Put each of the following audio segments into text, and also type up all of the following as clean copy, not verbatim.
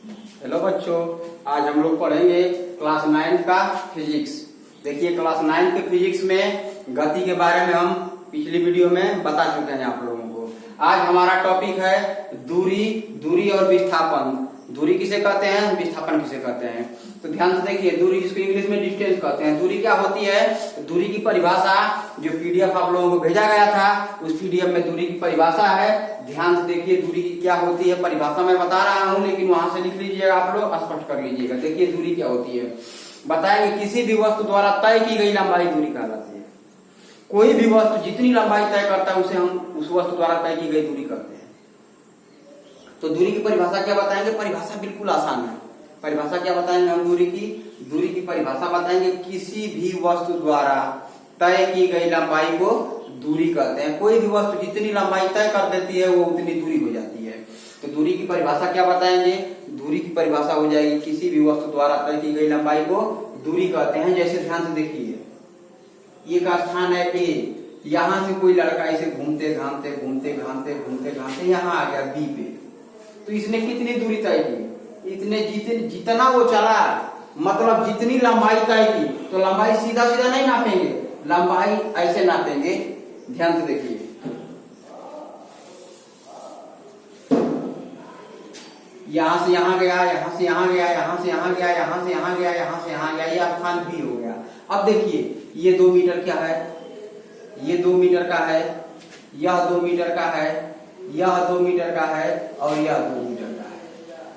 Hello बच्चों, आज हम लोग पढ़ेंगे क्लास 9 का फिजिक्स। देखिए, क्लास 9 के फिजिक्स में गति के बारे में हम पिछली वीडियो में बता चुके हैं आप लोगों को। आज हमारा टॉपिक है दूरी और विस्थापन। दूरी किसे कहते हैं, विस्थापन किसे कहते हैं। तो ध्यान से देखिए, दूरी जिसको इंग्लिश में डिस्टेंस कहते हैं। दूरी क्या होती है, दूरी की परिभाषा जो पीडीएफ आप लोगों को भेजा गया था, उस पीडीएफ में दूरी की परिभाषा है। ध्यान से देखिए, दूरी की क्या होती है परिभाषा मैं बता रहा हूँ, लेकिन वहां से लिख लीजिएगा, आप लोग स्पष्ट कर लीजिएगा। देखिए दूरी क्या होती है, बताएंगे किसी भी वस्तु द्वारा तय की गई लंबाई दूरी कहलाती है। कोई भी वस्तु जितनी लंबाई तय करता है उसे हम उस वस्तु द्वारा तय की गई दूरी कहते हैं। तो दूरी की परिभाषा क्या बताएंगे, परिभाषा बिल्कुल आसान है। परिभाषा क्या बताएंगे हम, दूरी की परिभाषा बताएंगे, किसी भी वस्तु द्वारा तय की गई लंबाई को दूरी कहते हैं। कोई भी वस्तु जितनी लंबाई तय कर देती है वो उतनी दूरी हो जाती है। तो दूरी की परिभाषा क्या बताएंगे, दूरी की परिभाषा हो जाएगी किसी भी वस्तु द्वारा तय की गई लंबाई को दूरी कहते हैं। जैसे ध्यान से देखिए, ये का स्थान है ए, यहाँ से कोई लड़का इसे घूमते घामते यहाँ आ गया बी पे, तो इसने कितनी दूरी तय की, इतने जितना वो चला, मतलब जितनी लंबाई तय की। तो लंबाई सीधा सीधा नहीं नापेंगे, लंबाई ऐसे नापेंगे। ध्यान से देखिए, यहां से यहां गया, यहां से यहां गया, यहां से यहां गया, यहां से यहां गया, यहां से यहां गया, ये स्थान बी हो गया। अब देखिए, ये 2 मीटर क्या है, ये 2 मीटर का है, यह 2 मीटर का है, यह 2 मीटर का है और यह 2 मीटर का है।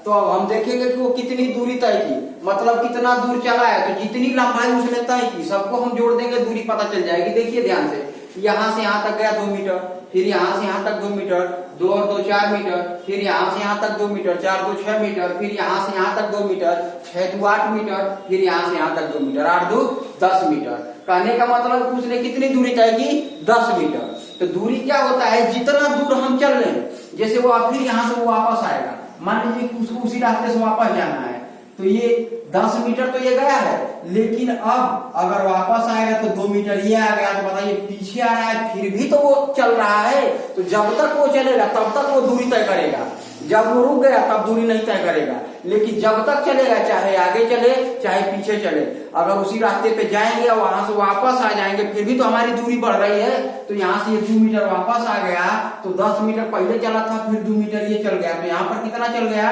तो अब हम देखेंगे कि वो कितनी दूरी तय की, मतलब कितना दूर चला है। तो जितनी लंबाई उसने तय की सबको हम जोड़ देंगे, दूरी पता चल जाएगी। देखिए ध्यान से, यहाँ से यहाँ तक गया 2 मीटर, फिर यहाँ से यहाँ तक 2 मीटर, 2 और 2 4 मीटर, फिर यहाँ से यहाँ तक 2 मीटर, 4 2 6 मीटर, फिर यहाँ से यहाँ तक 2 मीटर, 6 2 8 मीटर, फिर यहाँ से यहाँ तक 2 मीटर, 8 2 10 मीटर। कहने का मतलब उसने कितनी दूरी तय की, 10 मीटर। तो दूरी क्या होता है, जितना दूर हम चल रहे हैं, जैसे वो फिर यहाँ से वो वापस आएगा, मान लीजिए कि उसको उसी रास्ते से वापस जाना है, तो ये 10 मीटर तो ये गया है, लेकिन अब अगर वापस आएगा तो 2 मीटर ये आ गया। तो बताइए पीछे आ रहा है, फिर भी तो वो चल रहा है। तो जब तक वो चलेगा तब तक वो दूरी तय करेगा, जब वो रुक गया तब दूरी नहीं तय करेगा। लेकिन जब तक चलेगा, चाहे आगे चले चाहे पीछे चले, अगर उसी रास्ते पे जाएंगे और वहां से वापस आ जाएंगे, फिर भी तो हमारी दूरी बढ़ रही है। तो यहाँ से ये 2 मीटर वापस आ गया, तो 10 मीटर पहले चला था, फिर 2 मीटर ये चल गया, तो यहाँ पर कितना चल गया,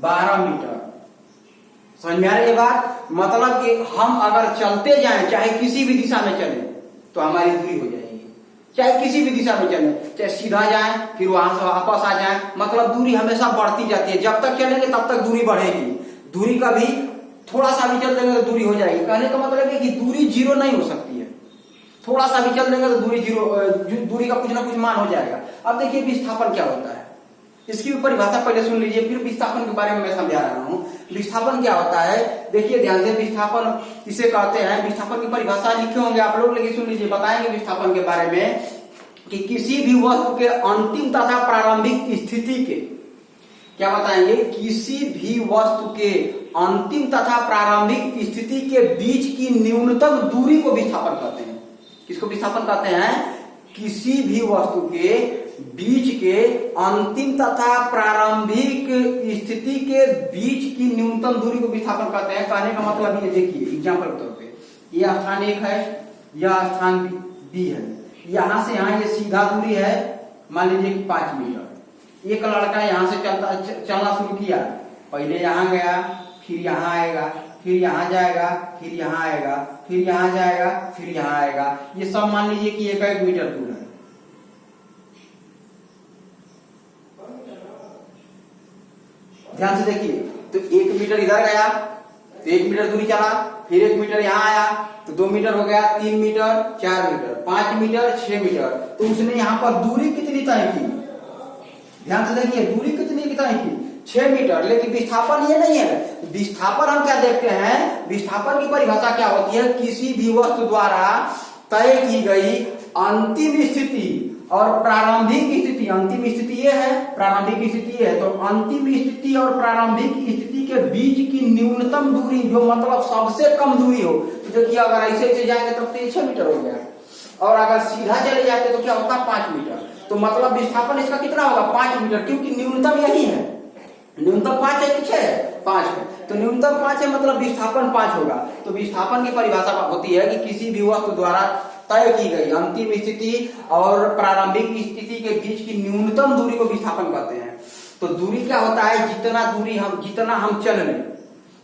12 मीटर। समझ में आ रही है बात, मतलब कि हम अगर चलते जाएं, चाहे किसी भी दिशा में चले, तो हमारी दूरी हो जाएगी। चाहे किसी भी दिशा में चले, चाहे सीधा जाएं फिर वहां से वापस आ जाएं, मतलब दूरी हमेशा बढ़ती जाती है। जब तक चलेंगे तब तक दूरी बढ़ेगी। दूरी का भी थोड़ा सा भी चल देंगे तो दूरी हो जाएगी। कहने का मतलब है कि दूरी जीरो नहीं हो सकती है, थोड़ा सा भी चल देंगे तो दूरी का कुछ ना कुछ मान हो जाएगा। अब देखिए विस्थापन क्या होता है, इसकी भी परिभाषा पहले सुन लीजिए, फिर विस्थापन के बारे में मैं समझा रहा हूँ। विस्थापन क्या होता है, देखिए ध्यान से, विस्थापन किसे कहते हैं, विस्थापन की परिभाषा लिखे होंगे आप लोग, लेकिन सुन लीजिए, बताएंगे विस्थापन के बारे में कि किसी भी वस्तु के अंतिम तथा प्रारंभिक स्थिति के, क्या बताएंगे, किसी भी वस्तु के अंतिम तथा प्रारंभिक स्थिति के बीच की न्यूनतम दूरी को विस्थापन कहते हैं। किसको विस्थापन कहते हैं, किसी भी वस्तु के बीच के अंतिम तथा प्रारंभिक स्थिति के बीच की न्यूनतम दूरी को विस्थापन कहते हैं। कहने का मतलब ये देखिए, एग्जांपल के तौर पे, यह स्थान 1 है, यह स्थान बी है, यहाँ से यहाँ ये सीधा दूरी है, मान लीजिए कि 5 मीटर। एक लड़का यहाँ से चलना शुरू किया, पहले यहाँ गया, फिर यहाँ आएगा, फिर यहाँ जाएगा, फिर यहाँ आएगा, फिर यहाँ जाएगा, फिर यहाँ आएगा। ये सब मान लीजिए कि 1 मीटर दूर है। ध्यान से देखिए, तो 1 मीटर इधर गया, तो 1 मीटर दूरी चला, फिर 1 मीटर यहाँ आया, तो 2 मीटर हो गया, 3 मीटर, 4 मीटर, 5 मीटर, 6 मीटर। तो उसने यहाँ पर दूरी कितनी तय की, ध्यान से देखिए, दूरी कितनी तय की, 6 मीटर। लेकिन विस्थापन ये नहीं है। विस्थापन हम क्या देखते हैं, विस्थापन की परिभाषा क्या होती है, किसी भी वस्तु द्वारा तय की गई अंतिम स्थिति और प्रारंभिक स्थिति, अंतिम स्थिति ये है, प्रारंभिक स्थिति ये है, तो अंतिम स्थिति और प्रारंभिक स्थिति के बीच की न्यूनतम दूरी, जो मतलब सबसे कम दूरी हो। तो देखिए, अगर ऐसे ऐसे जाएंगे तो 6 मीटर हो गया, और अगर सीधा चले जाते तो क्या होता, 5 मीटर। तो मतलब विस्थापन इसका कितना होगा, 5 मीटर, क्योंकि न्यूनतम यही है। न्यूनतम 5 है कि 6 है? 5 है। तो न्यूनतम 5 है मतलब विस्थापन 5 होगा। तो विस्थापन की परिभाषा होती है कि किसी भी वस्तु द्वारा तय की गई अंतिम स्थिति और प्रारंभिक स्थिति के बीच की न्यूनतम दूरी को विस्थापन कहते हैं। तो दूरी क्या होता है? जितना हम चल लें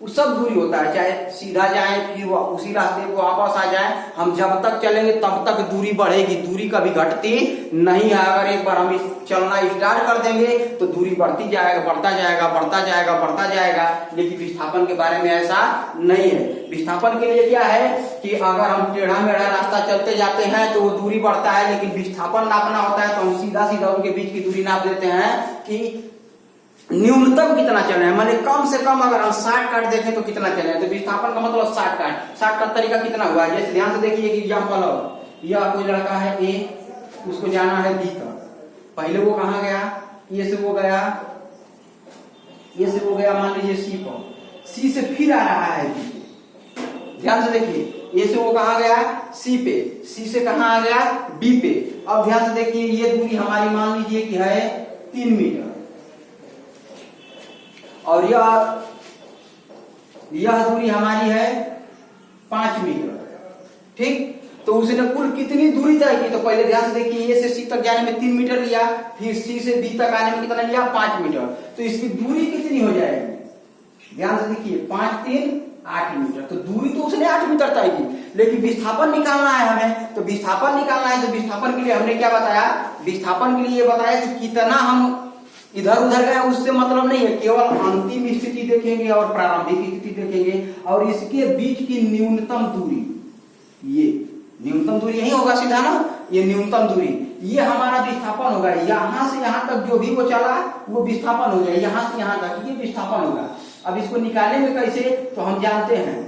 वो सब दूरी होता है, चाहे सीधा जाए फिर उसी रास्ते को वापस आ जाए, हम जब तक चलेंगे तब तक दूरी बढ़ेगी, दूरी कभी घटती नहीं है। अगर एक बार हम चलना स्टार्ट कर देंगे तो दूरी बढ़ती जाएगा, बढ़ता जाएगा, बढ़ता जाएगा, बढ़ता जाएगा। लेकिन विस्थापन के बारे में ऐसा नहीं है। विस्थापन के लिए क्या है कि अगर हम टेढ़ा मेढ़ा रास्ता चलते जाते हैं तो वो दूरी बढ़ता है, लेकिन विस्थापन नापना होता है तो हम सीधा सीधा उनके बीच की दूरी नाप देते हैं कि न्यूनतम कितना चले हैं, माने कम से कम अगर हम शॉर्टकट देखें तो कितना चले हैं। तो विस्थापन का मतलब शॉर्टकट तरीका कितना हुआ है। जैसे ध्यान से देखिए कि एग्जाम्पल, यह कोई लड़का है ए, उसको जाना है बी तक। पहले वो कहाँ गया? ए से वो गया, ए से वो गया मान लीजिए सी पर, सी से फिर आ रहा है बी। ध्यान से देखिए, ए से वो कहाँ गया? सी पे, सी से कहाँ आ गया? बी पे। अब ध्यान से देखिए ये दूरी हमारी मान लीजिए कि है 3 मीटर और यह दूरी हमारी है 5 मीटर। ठीक, तो उसने कुल कितनी दूरी तय की? तो पहले ध्यान से देखिए, ए से सी तक जाने में 3 मीटर लिया, फिर सी से बी तक आने में कितना लिया? 5 मीटर। तो इसकी दूरी कितनी हो जाएगी? ध्यान से देखिए, 5 3 8 मीटर। तो दूरी तो उसने 8 मीटर तय की, लेकिन विस्थापन निकालना है हमें। तो विस्थापन निकालना है तो विस्थापन के लिए हमने क्या बताया? विस्थापन के लिए ये बताया कि कितना हम इधर उधर गए उससे मतलब नहीं है, केवल अंतिम स्थिति देखेंगे और प्रारंभिक स्थिति देखेंगे और इसके बीच की न्यूनतम दूरी, ये न्यूनतम दूरी यही होगा सीधा ना, ये न्यूनतम दूरी, ये हमारा विस्थापन होगा। यहां से यहां तक जो भी वो चला वो विस्थापन हो गया, यहां से यहां तक ये विस्थापन होगा। अब इसको निकालेंगे कैसे? तो हम जानते हैं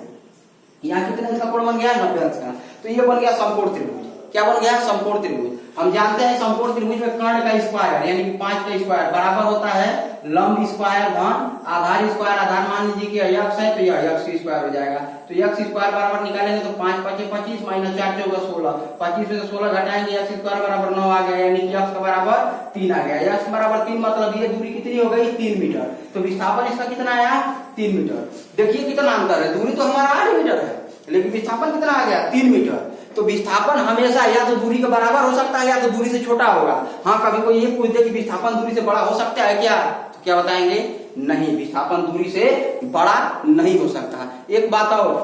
यहाँ कितने अंश का कोण बन गया? 90 अंश का। तो ये बन गया समकोण त्रिभुज। क्या बन गया? समकोण त्रिभुज। हम जानते हैं समकोण त्रिभुज में कर्ण का स्क्वायर यानी कि 5 का स्क्वायर बराबर होता है लंब स्क्वायर धन आधार स्क्वायर। आधार मान लीजिए कि x है तो यह x की स्क्वायर हो जाएगा। तो x स्क्वायर बराबर निकालेंगे तो 5 5 25 माइनस 4 4 16, 25 में से 16 घटाएंगे x स्क्वायर बराबर 9 आ गया, यानी कि x का बराबर 3 आ गया। x बराबर 3 मतलब ये दूरी कितनी हो गई? 3 मीटर। तो विस्थापन इसका कितना आया? 3 मीटर। देखिए कितना अंतर है, दूरी तो हमारा 8 मीटर है लेकिन विस्थापन कितना आ गया? 3 मीटर। तो विस्थापन हमेशा या तो दूरी के बराबर हो सकता है या तो दूरी से छोटा होगा। हाँ, कभी कोई ये पूछ दे कि विस्थापन दूरी से बड़ा हो सकता है क्या, तो क्या बताएंगे? नहीं, विस्थापन दूरी से बड़ा नहीं हो सकता। एक बात और,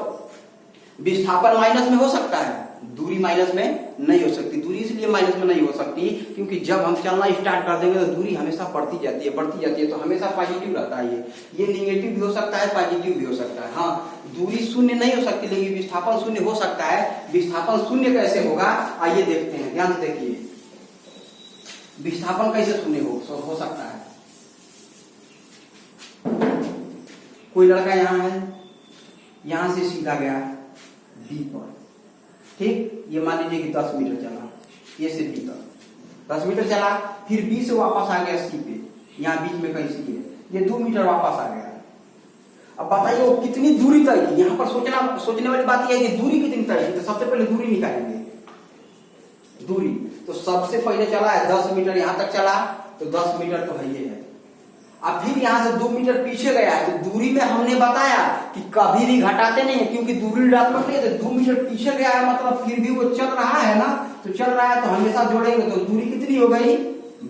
विस्थापन माइनस में हो सकता है, दूरी माइनस में नहीं हो सकती। दूरी इसलिए माइनस में नहीं हो सकती क्योंकि जब हम चलना स्टार्ट कर देंगे तो दूरी हमेशा बढ़ती जाती है, तो हमेशा पॉजिटिव रहता है। ये नेगेटिव भी हो सकता है, पॉजिटिव भी हो सकता है। हाँ, दूरी शून्य नहीं हो सकती लेकिन विस्थापन शून्य हो सकता है। विस्थापन शून्य कैसे होगा आइए देखते हैं। ध्यान से देखिए, विस्थापन कैसे शून्य हो सकता है। कोई लड़का यहाँ है, यहां से सीधा गया बी पर, ठीक, ये मान लीजिए कि 10 मीटर चला, ये से बी तक 10 मीटर चला, फिर बी से वापस आ गया सी पे, यहाँ बीच में कहीं सी है, ये 2 मीटर वापस आ गया। अब बताइए वो कितनी दूरी तय की? यहाँ पर सोचने वाली बात यह है कि दूरी कितनी तय की। तो सबसे पहले दूरी निकालेंगे, दूरी तो सबसे पहले चला है 10 मीटर, यहां तक चला तो 10 मीटर तो है ये है। अब फिर यहां से 2 मीटर पीछे गया है, तो दूरी में हमने बताया कि कभी भी घटाते नहीं है क्योंकि दूरी ऋणात्मक नहीं है। तो 2 मीटर पीछे गया है मतलब फिर भी वो चल रहा है ना, तो चल रहा है तो हमेशा जोड़ेंगे तो दूरी कितनी हो गई?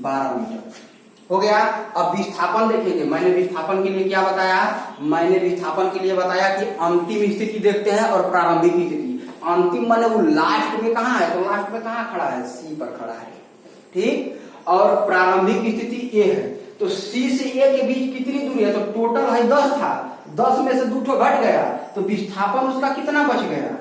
12 मीटर हो गया। अब विस्थापन देखेंगे। मैंने विस्थापन के लिए क्या बताया? मैंने विस्थापन के लिए बताया कि अंतिम स्थिति देखते हैं और प्रारंभिक स्थिति। अंतिम माने वो लास्ट में कहाँ है, तो लास्ट में कहाँ खड़ा है? सी पर खड़ा है, ठीक। और प्रारंभिक स्थिति ए है, तो सी से ए के बीच कितनी दूरी है? तो टोटल है 10 था, 10 में से 2 घट गया, तो विस्थापन उसका कितना बच गया?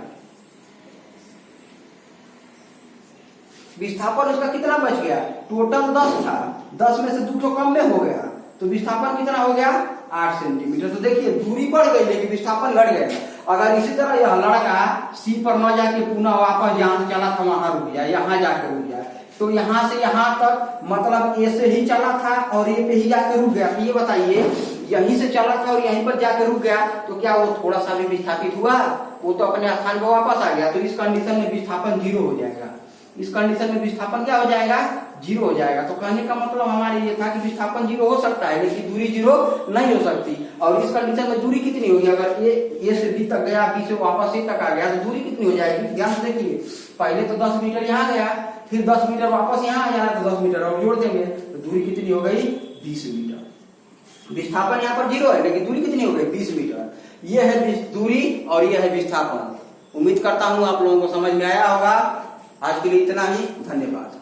विस्थापन उसका कितना बच गया? टोटल 10 था, 10 में से 2 कम में हो गया, तो विस्थापन कितना हो गया? 8 सेंटीमीटर। तो देखिए दूरी बढ़ गई लेकिन विस्थापन घट गया। अगर इसी तरह यह लड़का सी पर न जाके पुनः वापस जहां से चला था वहां रुक जाए, यहां जाकर रुक जाए, तो यहां से यहां तक मतलब ए से ही चला था और ए पे ही जाकर रुक गया। तो ये बताइए, यहीं से चला था और यहीं पर जाकर रुक गया, तो क्या वो थोड़ा सा भी विस्थापित हुआ? वो तो अपने स्थान पर वापस आ गया। तो इस कंडीशन में विस्थापन 0 हो जाएगा। इस कंडीशन में विस्थापन क्या हो जाएगा? जीरो हो जाएगा। तो कहने का मतलब हमारे ये था कि विस्थापन जीरो हो सकता है लेकिन दूरी जीरो नहीं हो सकती। और इस कंडीशन में दूरी कितनी होगी, अगर ए से बी तक गया, बी से वापस ए तक आ गया तो दूरी कितनी हो जाएगी, ध्यान से देखिए। पहले तो 10 मीटर यहाँ गया, फिर 10 मीटर वापस यहाँ आ जाना, तो 10 मीटर और जोड़ देंगे तो दूरी कितनी हो गई, 20 मीटर। विस्थापन यहाँ पर जीरो है लेकिन दूरी कितनी हो गई, 20 मीटर। ये है दूरी और ये है विस्थापन। उम्मीद करता हूं आप लोगों को समझ में आया होगा। आज के लिए इतना ही, धन्यवाद।